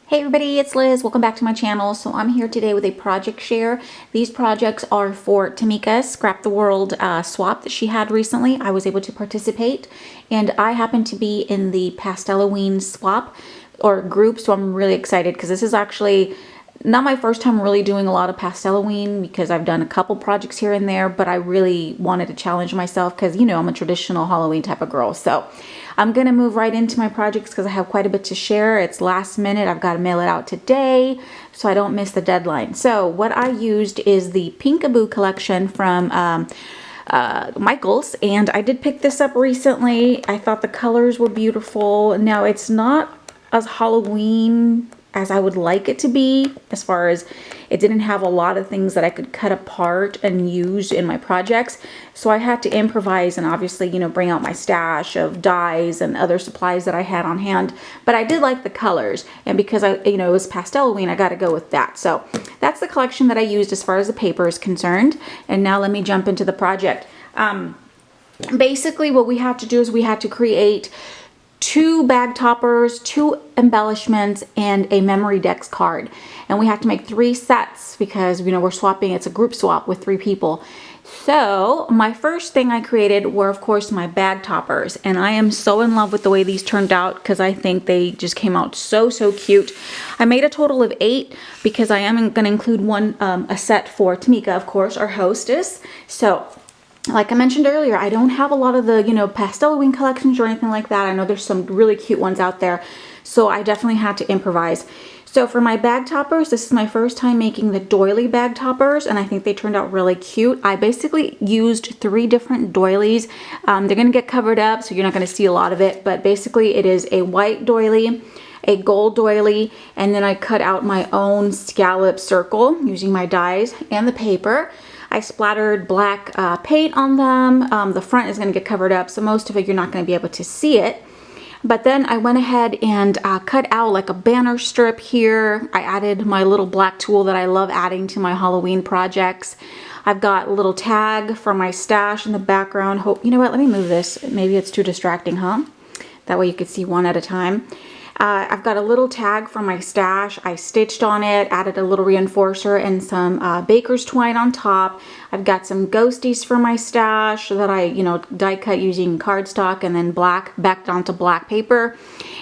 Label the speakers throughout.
Speaker 1: Hey everybody, it's Liz. Welcome back to my channel. So I'm here today with a project share. These projects are for Tamika's Scrap the World swap that she had recently. I was able to participate and I happen to be in the Pastelloween swap or group, so I'm really excited because this is actually not my first time really doing a lot of Pastelloween because I've done a couple projects here and there, but I really wanted to challenge myself because, you know, I'm a traditional Halloween type of girl. So I'm going to move right into my projects because I have quite a bit to share. It's last minute. I've got to mail it out today so I don't miss the deadline. So what I used is the Pinkaboo collection from Michaels, and I did pick this up recently. I thought the colors were beautiful. Now it's not as Halloween as I would like it to be, as far as it didn't have a lot of things that I could cut apart and use in my projects. So I had to improvise and obviously, you know, bring out my stash of dyes and other supplies that I had on hand. But I did like the colors, and because it was Pastelloween, I got to go with that. So that's the collection that I used as far as the paper is concerned. And now let me jump into the project. Basically what we had to do is we had to create 2 bag toppers, 2 embellishments, and a memory decks card. And we have to make 3 sets because, you know, we're swapping, it's a group swap with 3 people. So my first thing I created were, of course, my bag toppers. And I am so in love with the way these turned out because I think they just came out so cute. I made a total of 8 because I am going to include a set for Tamika, of course, our hostess. So like I mentioned earlier, I don't have a lot of the, you know, Pastelloween collections or anything like that. I know there's some really cute ones out there, so I definitely had to improvise. So for my bag toppers, this is my first time making the doily bag toppers, and I think they turned out really cute. I basically used 3 different doilies. They're going to get covered up, so you're not going to see a lot of it, but basically it is a white doily, a gold doily, and then I cut out my own scallop circle using my dies and the paper. I splattered black paint on them. The front is going to get covered up, so most of it you're not going to be able to see it. But then I went ahead and cut out like a banner strip here. I added my little black tool that I love adding to my Halloween projects. I've got a little tag for my stash in the background. You know what, let me move this. Maybe it's too distracting, huh? That way you could see one at a time. I've got a little tag for my stash. I stitched on it, added a little reinforcer and some baker's twine on top. I've got some ghosties for my stash that I, you know, die cut using cardstock and then backed onto black paper.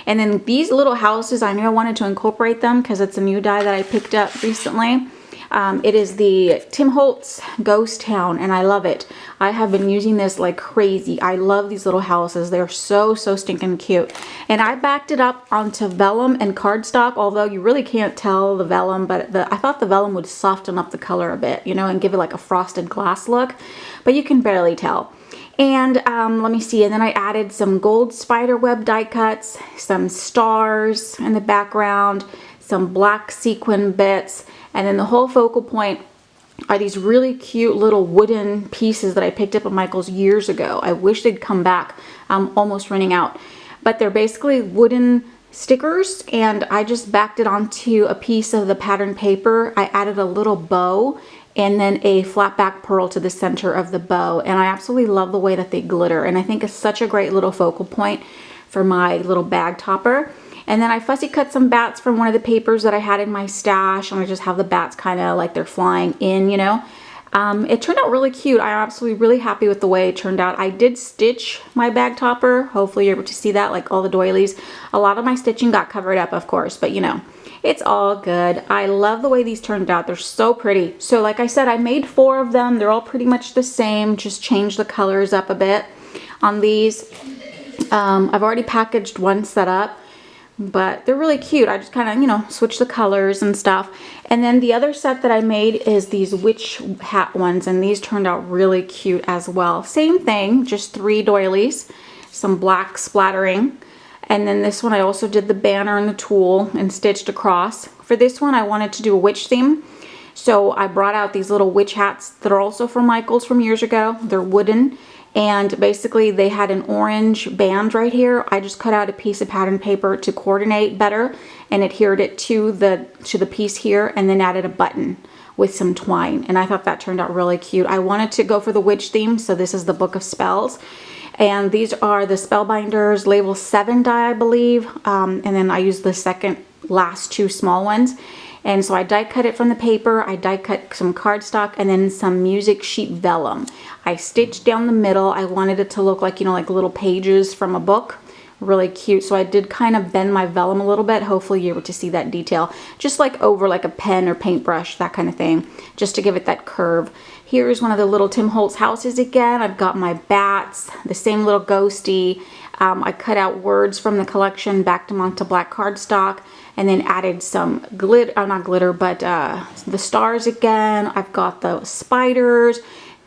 Speaker 1: And then these little houses, I knew I wanted to incorporate them because it's a new die that I picked up recently. It is the Tim Holtz Ghost Town, and I love it. I have been using this like crazy. I love these little houses. They're so stinking cute. And I backed it up onto vellum and cardstock, although you really can't tell the vellum, but I thought the vellum would soften up the color a bit, you know, and give it like a frosted glass look, but you can barely tell. And let me see, and then I added some gold spider web die cuts, some stars in the background, some black sequin bits, and then the whole focal point are these really cute little wooden pieces that I picked up at Michael's years ago. I wish they'd come back. I'm almost running out. But they're basically wooden stickers, and I just backed it onto a piece of the pattern paper. I added a little bow and then a flat back pearl to the center of the bow, and I absolutely love the way that they glitter, and I think it's such a great little focal point for my little bag topper. And then I fussy cut some bats from one of the papers that I had in my stash, and I just have the bats kind of like they're flying in, you know. It turned out really cute. I'm absolutely really happy with the way it turned out. I did stitch my bag topper. Hopefully you're able to see that, like all the doilies. A lot of my stitching got covered up, of course, but you know, it's all good. I love the way these turned out. They're so pretty. So like I said, I made 4 of them. They're all pretty much the same, just changed the colors up a bit on these. I've already packaged one set up, but they're really cute. I just kind of, you know, switch the colors and stuff. And then the other set that I made is these witch hat ones, and these turned out really cute as well. Same thing, just 3 doilies, some black splattering, and then this one I also did the banner and the tool and stitched across. For this one I wanted to do a witch theme, so I brought out these little witch hats that are also from Michael's from years ago. They're wooden, and basically they had an orange band right here. I just cut out a piece of pattern paper to coordinate better and adhered it to the piece here, and then added a button with some twine, and I thought that turned out really cute. I wanted to go for the witch theme, so this is the Book of Spells, And these are the Spellbinders Label 7 die, I believe. And then I used the second last two small ones. And so I die cut it from the paper, I die cut some cardstock, and then some music sheet vellum. I stitched down the middle. I wanted it to look like, you know, like little pages from a book. Really cute. So I did kind of bend my vellum a little bit. Hopefully you're able to see that detail. Just like over like a pen or paintbrush, that kind of thing, just to give it that curve. Here's one of the little Tim Holtz houses again. I've got my bats, the same little ghosty. I cut out words from the collection, backed them onto black cardstock, and then added some glitter, not glitter, but the stars again. I've got the spiders,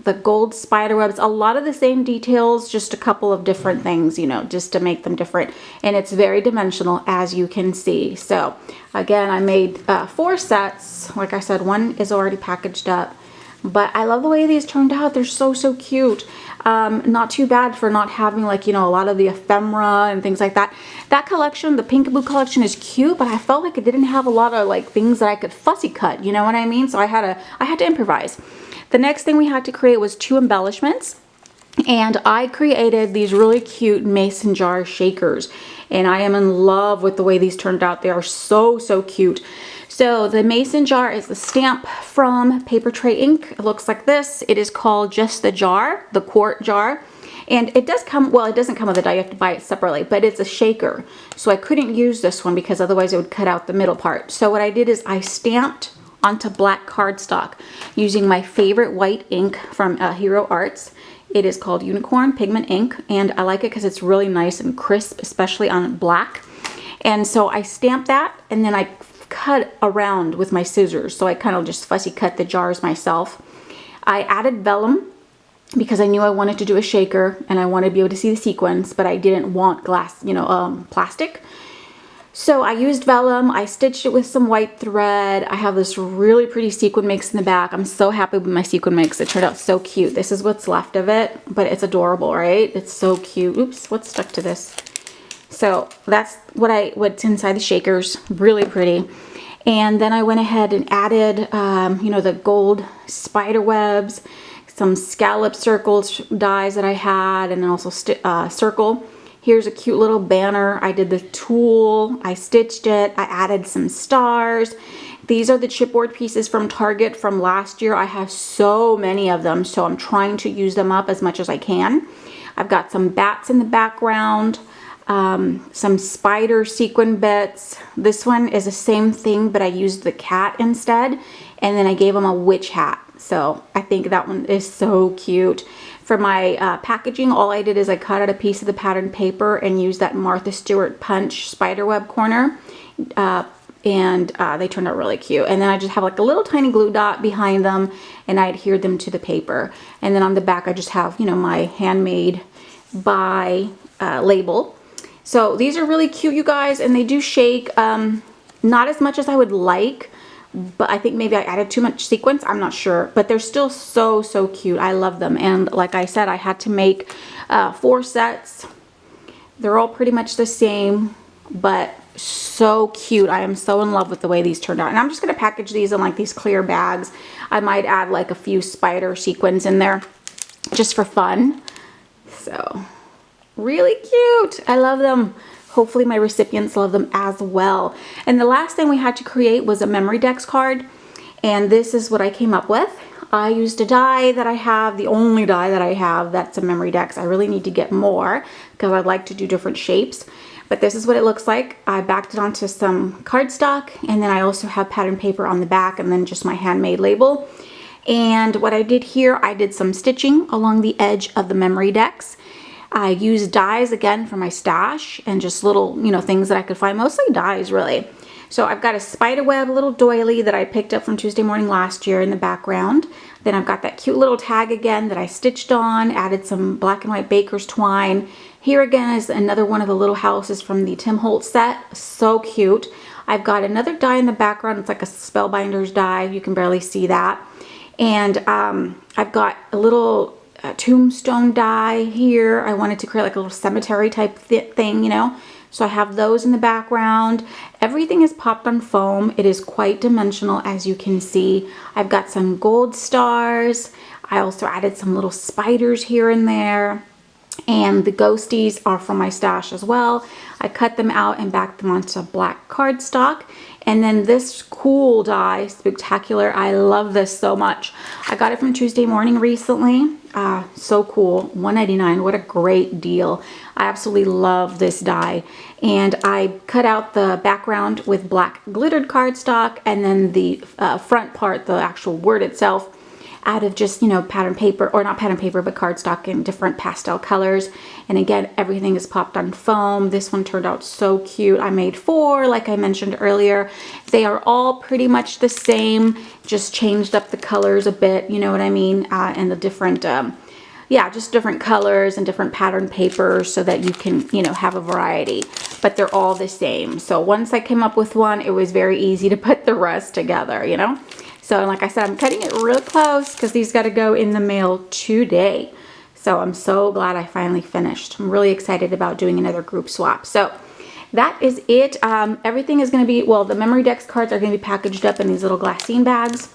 Speaker 1: the gold spider webs, a lot of the same details, just a couple of different things, you know, just to make them different. And it's very dimensional, as you can see. So again, I made 4 sets. Like I said, one is already packaged up. But I love the way these turned out. They're so, so cute. Not too bad for not having, like, you know, a lot of the ephemera and things like that. That collection, the Pinkaboo collection, is cute, but I felt like it didn't have a lot of like things that I could fussy cut, you know what I mean? So I had to improvise. The next thing we had to create was 2 embellishments. And I created these really cute mason jar shakers. And I am in love with the way these turned out. They are so, so cute. So the mason jar is the stamp from Paper Tray Ink. It looks like this. It is called just the jar, the quart jar. And it does come, well, it doesn't come with a die, you have to buy it separately, but it's a shaker. So I couldn't use this one because otherwise it would cut out the middle part. So what I did is I stamped onto black cardstock using my favorite white ink from Hero Arts. It is called Unicorn Pigment Ink, and I like it because it's really nice and crisp, especially on black. And so I stamped that, and then I cut around with my scissors. So I kind of just fussy cut the jars myself. I added vellum because I knew I wanted to do a shaker and I wanted to be able to see the sequins, but I didn't want glass, you know, plastic. So I used vellum. I stitched it with some white thread. I have this really pretty sequin mix in the back. I'm so happy with my sequin mix. It turned out so cute. This is what's left of it, but it's adorable, right? It's so cute. Oops, what's stuck to this? So that's what's inside the shakers. Really pretty. And then I went ahead and added, you know, the gold spider webs, some scallop circles dies that I had, and then also circle. Here's a cute little banner. I did the tulle, I stitched it, I added some stars. These are the chipboard pieces from Target from last year. I have so many of them, so I'm trying to use them up as much as I can. I've got some bats in the background, some spider sequin bits. This one is the same thing, but I used the cat instead, and then I gave him a witch hat. So I think that one is so cute. For my packaging, all I did is I cut out a piece of the pattern paper and used that Martha Stewart punch spiderweb corner, and they turned out really cute. And then I just have like a little tiny glue dot behind them, and I adhered them to the paper. And then on the back I just have, you know, my handmade by label. So these are really cute, you guys, and they do shake, not as much as I would like, but I think maybe I added too much sequins. I'm not sure, but they're still so, so cute. I love them. And like I said, I had to make 4 sets. They're all pretty much the same, but so cute. I am so in love with the way these turned out. And I'm just going to package these in like these clear bags. I might add like a few spider sequins in there just for fun. So really cute. I love them. Hopefully my recipients love them as well. And the last thing we had to create was a memory decks card. And this is what I came up with. I used a die that I have, the only die that I have that's a memory decks. I really need to get more because I'd like to do different shapes. But this is what it looks like. I backed it onto some cardstock, and then I also have pattern paper on the back, and then just my handmade label. And what I did here, I did some stitching along the edge of the memory decks. I used dies again for my stash and just little, you know, things that I could find, mostly dies really. So I've got a spiderweb little doily that I picked up from Tuesday Morning last year in the background. Then I've got that cute little tag again that I stitched on, added some black and white baker's twine. Here again is another one of the little houses from the Tim Holtz set. So cute. I've got another die in the background. It's like a Spellbinders die. You can barely see that. And I've got a little tombstone die here. I wanted to create like a little cemetery type thing, you know. So I have those in the background. Everything is popped on foam. It is quite dimensional, as you can see. I've got some gold stars. I also added some little spiders here and there. And the ghosties are from my stash as well. I cut them out and backed them onto black cardstock. And then this cool die, Spectacular, I love this so much. I got it from Tuesday Morning recently. So cool, $1.99, what a great deal. I absolutely love this die. And I cut out the background with black glittered cardstock, and then the front part, the actual word itself, out of just, you know, pattern paper, or not pattern paper, but cardstock in different pastel colors. And again, everything is popped on foam. This one turned out so cute. I made 4, like I mentioned earlier. They are all pretty much the same, just changed up the colors a bit, you know what I mean? And the different, yeah, just different colors and different pattern papers so that you can, you know, have a variety, but they're all the same. So once I came up with one, it was very easy to put the rest together, you know? So like I said, I'm cutting it real close because these got to go in the mail today. So I'm so glad I finally finished. I'm really excited about doing another group swap. So that is it. Everything is going to be, well, the Memory Dex cards are going to be packaged up in these little glassine bags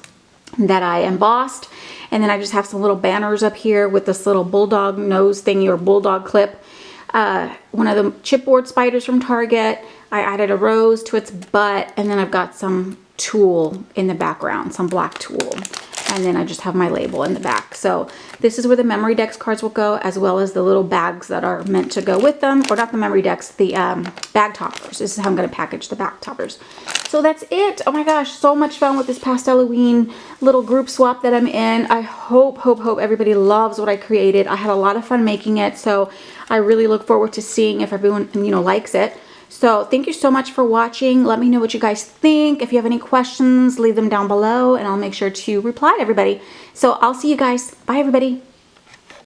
Speaker 1: that I embossed. And then I just have some little banners up here with this little bulldog nose thingy, or bulldog clip. One of the chipboard spiders from Target. I added a rose to its butt, and then I've got some tulle in the background, some black tulle, and then I just have my label in the back. So this is where the Memory Dex cards will go, as well as the little bags that are meant to go with them, or not the Memory Dex, the bag toppers. This is how I'm going to package the bag toppers. So that's it. Oh my gosh, so much fun with this Pastelloween little group swap that I'm in. I hope everybody loves what I created. I had a lot of fun making it, so I really look forward to seeing if everyone, you know, likes it. So thank you so much for watching. Let me know what you guys think. If you have any questions, leave them down below and I'll make sure to reply to everybody. So I'll see you guys. Bye everybody.